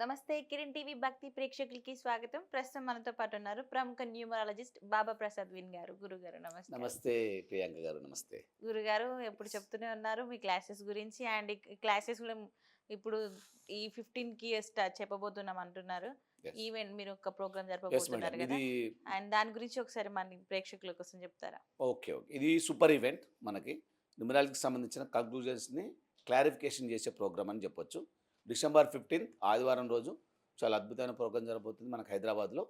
నమస్తే కిరణ్ టీవీ భక్తి ప్రేక్షకులకి స్వాగతం. ప్రస్తుతం మనతో పాటు ఉన్నారు ప్రముఖ న్యూమరాలజిస్ట్ బాబా ప్రసాద్ విన్ గారు. గురుగారు నమస్కారం. నమస్తే ప్రియాంక గారు. నమస్తే. గురుగారు ఎప్పుడు చెప్తూనే ఉన్నారు మీ క్లాసెస్ గురించి అండ్ క్లాసెస్ కూడా ఇప్పుడు ఈ 15కి చెప్పబోతున్నాం అంటున్నారు. ఎస్. ఈవెంట్ మీరు ఒక ప్రోగ్రామ్ ఎస్ మేడం. జరపబోతున్నారు కదా! ఇది అండ్ దాని గురించి ఒకసారి మన ప్రేక్షకుల కోసం చెప్తారా? ఓకే. ఓకే. ఇది సూపర్ ఈవెంట్ మనకి. న్యూమరాలజీకి సంబంధించిన కంక్లూజన్స్‌ని క్లారిఫికేషన్ చేసే ప్రోగ్రామ్ అని చెప్పొచ్చు. డిసెంబర్ 15 ఆదివారం రోజు చాలా అద్భుతమైన ప్రోగ్రామ్ జరగబోతుంది మనకి హైదరాబాద్‌లో.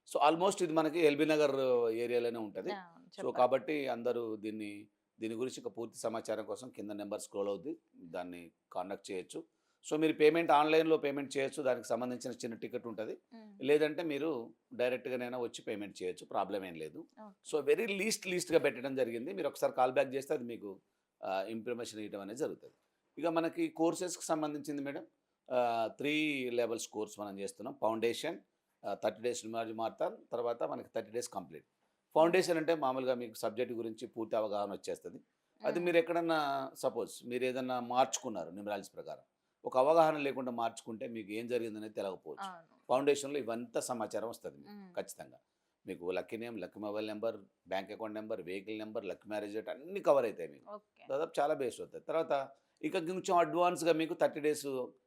సో, ఆల్మోస్ట్ ఇది మనకి ఎల్బీ నగర్ ఏరియాలోనే ఉంటది. ఆ! సో, చెప్పండి. కాబట్టి అందరూ దీని గురించి ఇంకా పూర్తి సమాచారం కోసం కింద నెంబర్ స్క్రోల్ అవుద్ది. దాన్ని కాంటాక్ట్ చేయొచ్చు. సో, మీరు పేమెంట్ ఆన్‌లైన్‌లో పేమెంట్ చేయొచ్చు. దానికి సంబంధించిన చిన్న టికెట్ ఉంటది. హ్మ్. లేదంటే మీరు డైరెక్ట్‌గానైనా వచ్చి పేమెంట్ చేయొచ్చు. ప్రాబ్లమ్ ఏం లేదు. ఓకే. సో, వెరీ లీస్ట్‌గా పెట్టడం జరిగింది. మీరు ఒకసారి కాల్ బ్యాక్ చేస్తే అది మీకు ఇన్ఫర్మేషన్ ఇవ్వడం అనేది జరుగుతది. ఇక మనకి కోర్సెస్‌కి సంబంధించింది మేడం 3 లెవెల్స్ కోర్స్ మనం చేస్తున్నాం. ఫౌండేషన్, 30 డేస్ న్యూమరాలజీ మారథాన్, తర్వాత మనకి 30 డేస్ కంప్లీట్. ఫౌండేషన్ అంటే మామూలుగా మీకు సబ్జెక్ట్ గురించి పూర్తి అవగాహన వచ్చేస్తది. అది హ్మ్. మీరు ఎక్కడన్నా సపోజ్ మీరు ఏదన్నా మార్చుకున్నారు న్యూమరాలజీ ప్రకారం. ఒక అవగాహన లేకుండా మార్చుకుంటే మీకు ఏం జరిగిందనేది తెలవకపోవచ్చు. అవును. ఫౌండేషన్‌లో ఇవంతా సమాచారం వస్తది మీకు హ్మ్. ఖచ్చితంగా. మీకు lucky name, lucky mobile number, bank account number, vehicle number, lucky marriage date అన్నీ కవర్ అయితాయి మీకు. ఓకే. దాదాపు చాలా బేస్ అవుతాయి. తర్వాత ఇక కొంచెం అడ్వాన్స్‌గా మీకు 30 days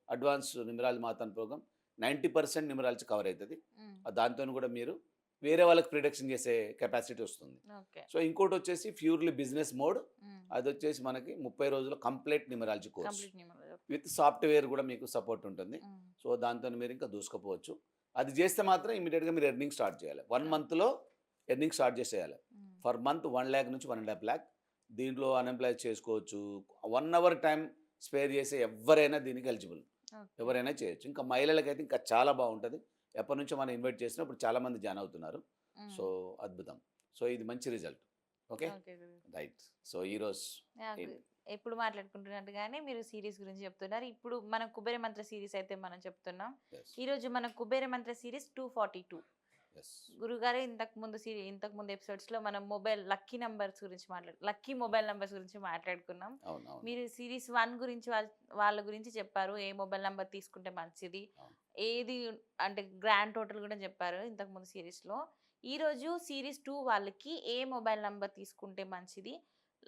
advance numerology marathon program 90% numerology cover అయితది. హ్మ్. దాంతోని కూడా మీరు వేరే వాళ్ళకి ప్రిడిక్షన్ చేసే కెపాసిటీ వస్తుంది. ఓకే. సో, ఇంకోటొచ్చేసి ప్యూర్‌లీ బిజినెస్ మోడ్. హ్మ్. అదొచ్చేసి మనకి 30 రోజుల complete numerology course. Complete numerology. With software కూడా మీకు సపోర్ట్ ఉంటుంది. హ్మ్. సో, దాంతోని మీరు ఇంకా దూసుకుపోవచ్చు. అది చేస్తే మాత్రం ఇమ్మీడియేట్‌గా మీరు ఎర్నింగ్ స్టార్ట్ చేయాలి. 1 మంత్‌లో ఎర్నింగ్ స్టార్ట్ చేసేయాలి. హ్మ్. ఫర్ మంత్ 1,00,000 నుంచి 1,50,000 దీంట్లో అన్‌ఎంప్లాయ్ చేసుకోవచ్చు. 1 అవర్ టైం స్పేర్ చేసే ఎవ్వరైనా దీనికి ఎలిజిబుల్. ఓకే. ఎవరైనా చేయొచ్చు. ఇంకా మహిళలకైతే ఇంకా చాలా బావుంటది. ఎప్పటినుంచో మనం ఇన్వైట్ చేసినా ఇప్పుడు చాలామంది జాయిన్ అవుతున్నారు. హ్మ్. సో, అద్భుతం. సో, ఇది మంచి రిజల్ట్. ఓకే. ఓకే గురు. రైట్. సో, ఈరోజు యాహ్! ఎప్పుడు మాట్లాడుకుంటున్నట్టుగానే మీరు సీరీస్ గురించి చెప్తున్నారు. ఇప్పుడు మనం కుబేర మంత్ర సీరీస్ అయితే మనం చెప్తున్నాం. యెస్. ఈరోజు మన కుబేర మంత్ర సీరీస్ 242. యెస్. గురుగారు ఇంతకుముందు ఎపిసోడ్స్‌లో మనం లక్కీ మొబైల్ నంబర్స్ గురించి మాట్లాడుకున్నాం. అవునవును. మీరు సీరీస్ 1 గురించి వాళ్ళ గురించి చెప్పారు. ఏ మొబైల్ నంబర్ తీసుకుంటే మంచిది. అవును. ఏది అంటే గ్రాండ్ టోటల్ కూడా చెప్పారు ఇంతకుముందు సీరీస్‌లో. ఈరోజు సీరీస్ 2 వాళ్ళకి ఏ మొబైల్ నంబర్ తీసుకుంటే మంచిది?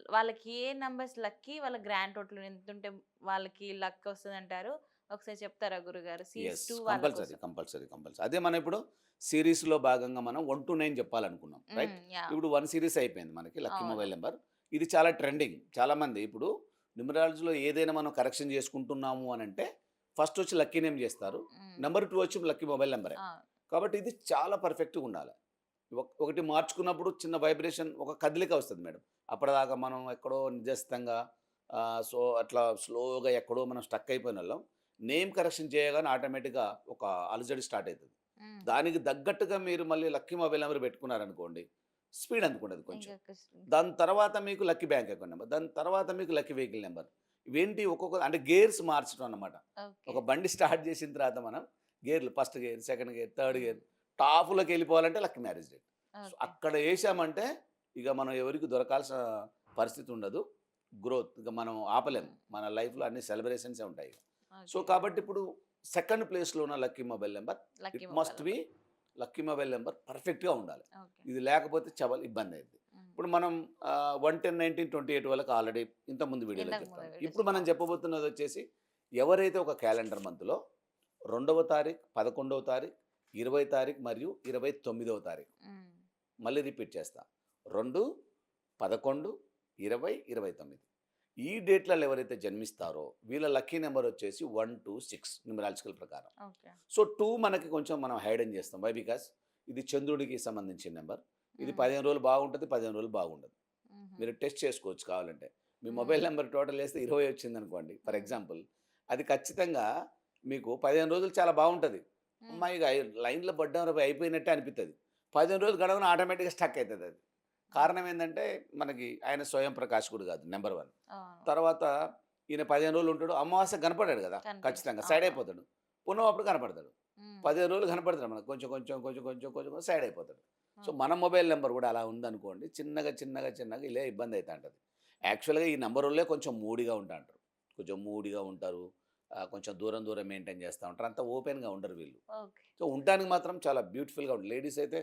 వాళ్ళకి ఏ నంబర్స్ లక్కీ? వాళ్ళ గ్రాండ్ టోటల్ ఎంతుంటే వాళ్ళకి లక్ వస్తదంటారు? ఒకసారి చెప్తారా గురుగారు? Series yes. 2 వాళ్ళ కంపల్సరీ. కోసం. కంపల్సరీ. కంపల్సరీ. అదే మనం ఇప్పుడు సీరీస్‌లో భాగంగా మనం 1-9 చెప్పాలనుకున్నాం. రైట్? యాహ్! ఇప్పుడు 1 సీరీస్ అయిపోయింది మనకి లక్కీ అవును. Mobile number. ఇది చాలా ట్రెండింగ్. చాలామంది ఇప్పుడు న్యూమరాలజీలో ఏదైనా మనం కరెక్షన్ చేసుకుంటున్నాము అనంటే ఫస్ట్ వచ్చి లక్కీ నేమ్ చేస్తారు. హ్మ్. నంబర్ 2 వచ్చి లక్కీ మొబైల్ నంబరే. ఆ! కాబట్టి ఇది చాలా పర్ఫెక్ట్‌గా ఉండాలి. ఒకటి మార్చుకున్నప్పుడు చిన్న వైబ్రేషన్ ఒక కదలిక వస్తది మేడం. అప్పటిదాకా మనం ఎక్కడో నిజస్థంగా సో, అట్లా స్లోగా ఎక్కడో మనం స్టక్ అయిపోయినోళ్ళం. నేమ్ కరెక్షన్ చేయగానే ఆటోమేటిక్‌గా ఒక అలజడి స్టార్ట్ అయితది. హుహు. దానికి తగ్గట్టుగా మీరు మళ్ళీ లక్కీ మొబైల్ నంబర్ పెట్టుకున్నారనుకోండి, స్పీడ్ అందుకుంటది కొంచెం. ఇంకా దాని తర్వాత మీకు లక్కీ బ్యాంక్ అకౌంట్ నంబర్. దాని తర్వాత మీకు లక్కీ వెహికల్ నంబర్. ఇవేంటి ఒక్కొక్క అంటే గేర్స్ మార్చడం అన్నమాట. ఓకే. ఒక బండి స్టార్ట్ చేసిన తర్వాత మనం గేర్లు first gear, second gear, third hmm. Gear టాప్‌లోకెళ్ళిపోవాలంటే lucky marriage date. So, okay. అక్కడ ఏసామంటే ఇక మనం ఎవరికీ దొరకాల్సిన పరిస్థితి ఉండదు. గ్రోత్ ఇక మనం ఆపలేం. హ్మ్. మన లైఫ్‌లో అన్ని సెలబ్రేషన్సే ఉంటాయి ఇక. So, okay. కాబట్టి ఇప్పుడు సెకండ్ ప్లేస్‌లో ఉన్న lucky mobile number lucky it mobile must be number. Lucky mobile number పర్ఫెక్ట్‌గా ఉండాలి. ఓకే. ఇది లేకపోతే ఇబ్బందయిద్ది. హ్మ్. ఇప్పుడు మనం 1, 10, 19, 28 వాళ్ళకి ఆల్రెడీ ఇంతకుముందు వీడియోలో ఇంతకు ముందు చెప్పాను. వీడియోస్ ఇప్పుడు మనం అవును. చెప్పబోతున్నదొచ్చేసి ఎవరైతే ఒక క్యాలెండర్ మంత్‌లో 2వ తారీఖు, 11వ తారీఖు, 20 తారీఖు మరియు 29వ తారీఖు. హ్మ్. మళ్ళీ రిపీట్ చేస్తా. 2, 11, 20, 29 ఈ డేట్‌లలో ఎవరైతే జన్మిస్తారో వీళ్ళ లక్కీ నంబర్ వచ్చేసి 1-6 న్యూమరాలజికల్ ప్రకారం. ఓకే. సో, 2 మనకి కొంచెం మనం హైడెన్ చేస్తాం. వై? బికాస్ ఇది చంద్రుడికి సంబంధించిన నంబర్. ఇది హ్మ్. 15 రోజులు బాగుంటది, 15 రోజులు బాగుండదు. హుహు. మీరు టెస్ట్ చేసుకోవచ్చు కావాలంటే. మీ హ్మ్. మొబైల్ నంబర్ టోటల్ ఏస్తే 20 వచ్చిందనుకోండి ఫర్ హ్మ్. ఎగ్జాంపుల్. అది ఖచ్చితంగా మీకు 15 రోజులు చాలా బాగుంటది. హ్మ్. అమ్మా! ఇగ లైన్‌లో పడ్డాంరా అయిపోయినట్టే అనిపిత్తది. 15 రోజులు గడవగానే ఆటోమేటిక్‌గా స్టక్ అయితదది. కారణం ఏందంటే మనకి ఆయన స్వయం ప్రకాశకుడు కాదు నంబర్ 1. అవును. తర్వాత ఈయన 15 రోజులు ఉంటాడు. అమావాస్య కనపడాడు కదా! కనిపించదు. ఖచ్చితంగా సైడ్ అవునవును. అయిపోతాడు. పున్నమి అప్పుడు కనపడతాడు. హ్మ్. 15 రోజులు కనపడతాడు మనకు. కొంచెం సైడ్ అయిపోతాడు. So, okay. మన మొబైల్ నంబర్ కూడా అలా ఉందనుకోండి. చిన్నగా ఇలా ఇబ్బంది అయితా ఉంటది. యాక్చువల్‌గా ఈ నంబరోళ్ళే కొంచెం మూడీగా ఉంటారు. కొంచెం మూడీగా ఉంటారు. కొంచెం దూరం దూరం మెయింటైన్ చేస్తూ ఉంటారు. అంత ఓపెన్గా ఉండరు వీళ్ళు. ఓకే. సో ఉండటానికి మాత్రం చాలా బ్యూటిఫుల్గా ఉంటుంది. లేడీస్ అయితే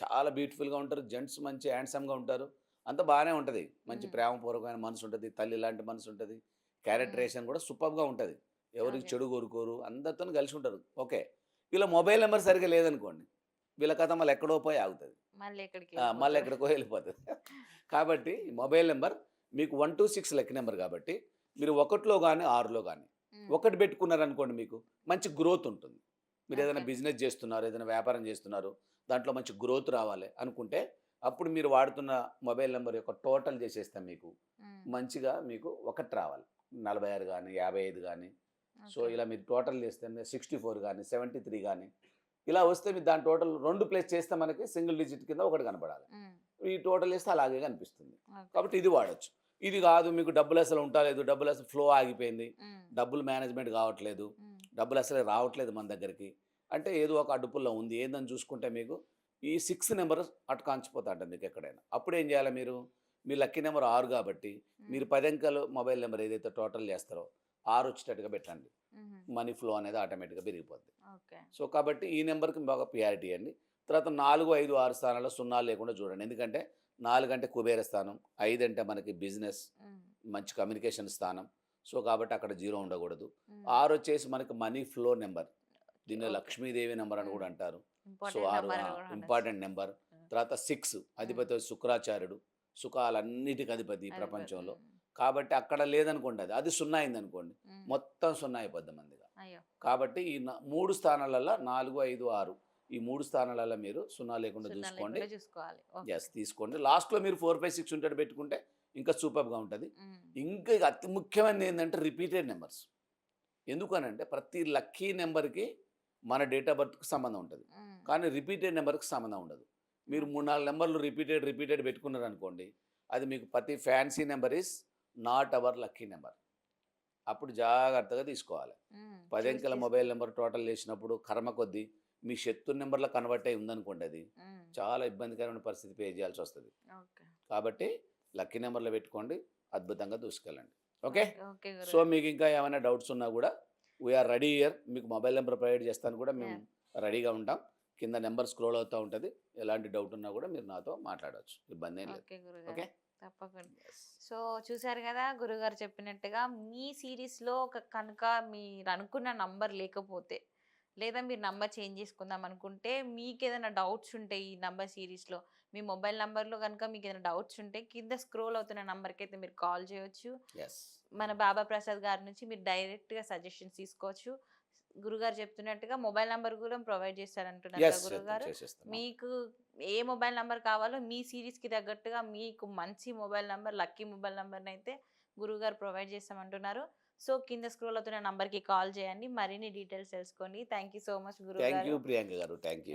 చాలా బ్యూటిఫుల్గా ఉంటారు. జెంట్స్ మంచి హ్యాండ్సమ్గా ఉంటారు. అంత బాగానే ఉంటుంది. మంచి ప్రేమపూర్వకమైన మనసు ఉంటుంది. తల్లి లాంటి మనసు ఉంటుంది. క్యారెక్టరేషన్ కూడా సూపర్గా ఉంటుంది. ఎవరికి ఓకే. చెడు కోరుకోరు. అందరితో కలిసి ఉంటారు. ఓకే. వీళ్ళ మొబైల్ నెంబర్ సరిగ్గా లేదనుకోండి, వీళ్ళ కథ మళ్ళీ ఎక్కడో పోయి ఆగుతుంది. మళ్ళీ ఎక్కడికి మళ్ళీ వెళ్ళిపోతారు. ఎక్కడికో వెళ్ళిపోతుంది. కాబట్టి ఈ మొబైల్ నెంబర్ మీకు 126 లక్కీ నెంబర్ కాబట్టి మీరు 1లో కానీ 6లో కానీ ఒకటి పెట్టుకున్నారనుకోండి, మీకు మంచి గ్రోత్ ఉంటుంది. మీరు ఏదైనా ఓకే. బిజినెస్ చేస్తున్నారు, ఏదైనా వ్యాపారం చేస్తున్నారు, దాంట్లో మంచి గ్రోత్ రావాలి అనుకుంటే అప్పుడు మీరు వాడుతున్న మొబైల్ నెంబర్ యొక్క టోటల్ చేసేస్తాం మీకు మంచిగా మీకు ఒకటి రావాలి. 46 కానీ 55 కానీ. సో ఇలా మీరు టోటల్ చేస్తే 64 కానీ 73 కానీ ఇలా వస్తే మీరు దాని టోటల్ 2 ప్లేస్ చేస్తే మనకి సింగిల్ డిజిట్ కింద ఒకటి కనపడాలి. ఈ టోటల్ చేస్తే అలాగే కనిపిస్తుంది. కాబట్టి ఇది వాడచ్చు. ఇది కాదు మీకు డబ్బులు అసలు ఉంటలేదు, డబ్బులు అసలు ఫ్లో ఆగిపోయింది, డబ్బులు మేనేజ్మెంట్ కావట్లేదు, డబ్బులు అసలు రావట్లేదు మన దగ్గరికి అంటే ఏదో ఒక అడ్డుపుల్లో ఉంది ఏందని చూసుకుంటే మీకు ఈ 6 నెంబర్ అటు కాంచిపోతా ఉంటుంది మీకు ఎక్కడైనా. అప్పుడు ఏం చేయాలి మీరు? మీ లక్కీ నెంబర్ 6 కాబట్టి మీరు 10 అంకెలు మొబైల్ నెంబర్ ఏదైతే టోటల్ చేస్తారో 6 వచ్చేటట్టుగా పెట్టండి. మనీ ఫ్లో అనేది ఆటోమేటిక్గా పెరిగిపోద్ది. సో కాబట్టి ఈ నెంబర్కి బాగా ప్రియారిటీ ఇవ్వండి. తర్వాత 4, 5, 6 స్థానాల్లో సున్నాలు లేకుండా చూడండి. ఎందుకంటే 4 అంటే కుబేర స్థానం, 5 అంటే మనకి బిజినెస్ మంచి కమ్యూనికేషన్ స్థానం. సో కాబట్టి అక్కడ 0 ఉండకూడదు. 6 వచ్చేసి మనకి మనీ ఫ్లో నెంబర్, దీన్ని లక్ష్మీదేవి నెంబర్ అని కూడా అంటారు. So 6 important number. తర్వాత 6 అధిపతి శుక్రాచార్యుడు, సుఖాలన్నిటికి అధిపతి ఈ ప్రపంచంలో. కాబట్టి అక్కడ లేదనుకోండి, అది 0 అయిందనుకోండి మొత్తం 0 అయిపోద్ది మందిగా. కాబట్టి ఈ 3 స్థానాలలో 4, 5, 6 ఈ 3 స్థానాలలో మీరు 0 లేకుండా చూసుకోండి. ఎస్ తీసుకోండి. లాస్ట్లో మీరు 4, 5, 6 ఉంటాడు పెట్టుకుంటే ఇంకా సూపర్గా ఉంటుంది. ఇంకా అతి ముఖ్యమైనది ఏంటంటే రిపీటెడ్ నెంబర్స్. ఎందుకనంటే ప్రతి లక్కీ నెంబర్కి మన డేట్ ఆఫ్ బర్త్కి సంబంధం ఉంటుంది, కానీ రిపీటెడ్ నెంబర్కి సంబంధం ఉండదు. మీరు 3, 4 నెంబర్లు రిపీటెడ్ పెట్టుకున్నారు అనుకోండి, అది మీకు ప్రతి fancy number is not our lucky number. అప్పుడు జాగ్రత్తగా తీసుకోవాలి. 10 అంకెల మొబైల్ నెంబర్ టోటల్ చేసినప్పుడు కర్మ కొద్దీ మీ శత్రు నెంబర్లో కన్వర్ట్ అయి ఉందనుకోండి, అది చాలా ఇబ్బందికరమైన పరిస్థితి పే చేయాల్సి వస్తుంది. కాబట్టి లక్కీ నెంబర్లో పెట్టుకోండి, అద్భుతంగా దూసుకెళ్ళండి. ఓకే. సో మీకు ఇంకా ఏమైనా డౌట్స్ ఉన్నా కూడా వీఆర్ రెడీ ఇయర్. మీకు మొబైల్ నెంబర్ ప్రొవైడ్ చేస్తాను కూడా మేము రెడీగా ఉంటాం. కింద నెంబర్ స్క్రోల్ అవుతూ ఉంటుంది. ఎలాంటి డౌట్ ఉన్నా కూడా మీరు నాతో మాట్లాడవచ్చు, ఇబ్బంది ఏం లేదు. ఓకే తప్పకుండా. సో చూసారు కదా గురుగారు చెప్పినట్టుగా మీ సిరీస్లో కనుక మీరు అనుకున్న నంబర్ లేకపోతే, లేదా మీరు నంబర్ చేంజ్ చేసుకుందాం అనుకుంటే, మీకు ఏదైనా డౌట్స్ ఉంటే ఈ నంబర్ సిరీస్లో మీ మొబైల్ నంబర్లో కనుక మీకు ఏదైనా డౌట్స్ ఉంటే కింద స్క్రోల్ అవుతున్న నంబర్కి అయితే మీరు కాల్ చేయవచ్చు. మన బాబా ప్రసాద్ గారి నుంచి మీరు డైరెక్ట్గా సజెషన్స్ తీసుకోవచ్చు. గురుగారు చెప్తున్నట్టుగా మొబైల్ నంబర్ కూడా ప్రొవైడ్ చేస్తారంటున్నారు కదా గురుగారు. మీకు ఏ మొబైల్ నంబర్ కావాలో మీ సిరీస్కి తగ్గట్టుగా మీకు మంచి మొబైల్ నంబర్, లక్కీ మొబైల్ నంబర్ని అయితే గురుగారు ప్రొవైడ్ చేస్తామంటున్నారు. సో కింద స్క్రోల్ అవుతున్న నంబర్కి కాల్ చేయండి, మరిన్ని డీటెయిల్స్ తెలుసుకోండి. థ్యాంక్ యూ సో మచ్ గురుగారు. థ్యాంక్ యూ ప్రియాంక గారు. Thank you.